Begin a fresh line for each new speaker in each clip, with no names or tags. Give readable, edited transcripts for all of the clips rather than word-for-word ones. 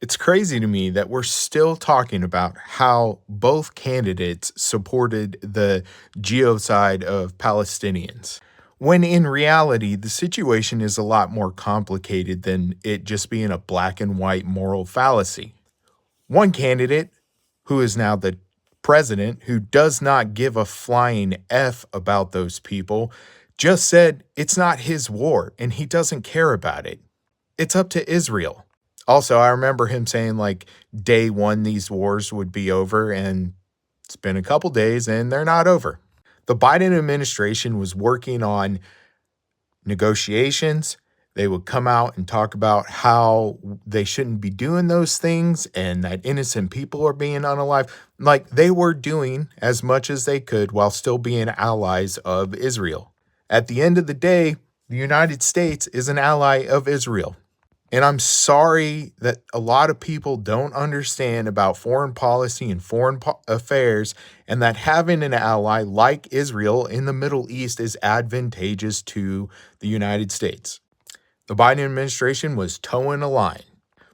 It's crazy to me that we're still talking about how both candidates supported the genocide of Palestinians, when in reality, the situation is a lot more complicated than it just being a black and white moral fallacy. One candidate, who is now the president, who does not give a flying F about those people, just said it's not his war and he doesn't care about it. It's up to Israel. Also, I remember him saying like day one these wars would be over, and it's been a couple days and they're not over. The Biden administration was working on negotiations. They would come out and talk about how they shouldn't be doing those things and that innocent people are being unalive. Like they were doing as much as they could while still being allies of Israel. At the end of the day, the United States is an ally of Israel. And I'm sorry that a lot of people don't understand about foreign policy and foreign affairs, and that having an ally like Israel in the Middle East is advantageous to the United States. The Biden administration was towing a line.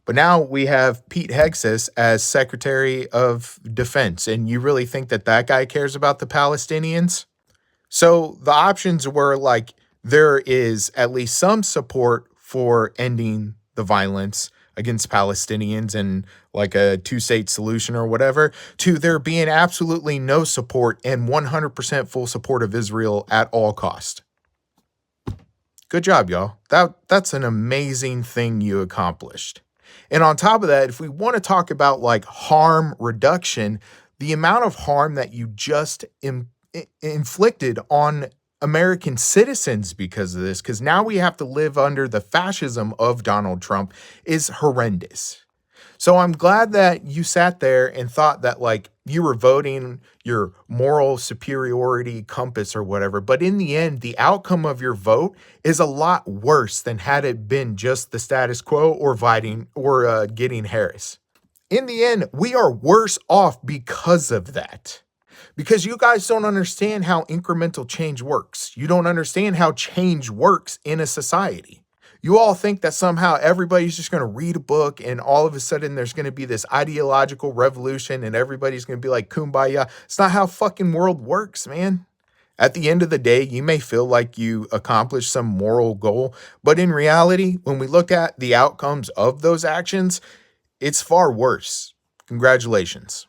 But now we have Pete Hegseth as Secretary of Defense, and you really think that that guy cares about the Palestinians? So the options were like there is at least some support for ending the violence against Palestinians and like a two-state solution or whatever, to there being absolutely no support and 100% full support of Israel at all cost. Good job, y'all. That's an amazing thing you accomplished. And on top of that, if we want to talk about like harm reduction, the amount of harm that you just inflicted on American citizens because of this, because now we have to live under the fascism of Donald Trump, is horrendous. So I'm glad that you sat there and thought that like you were voting your moral superiority compass or whatever. But in the end, the outcome of your vote is a lot worse than had it been just the status quo or getting Harris. In the end, we are worse off because of that. Because you guys don't understand how incremental change works. You don't understand how change works in a society. You all think that somehow everybody's just going to read a book and all of a sudden there's going to be this ideological revolution and everybody's going to be like kumbaya. It's not how fucking world works, man. At the end of the day, you may feel like you accomplished some moral goal, but in reality, when we look at the outcomes of those actions, it's far worse. Congratulations.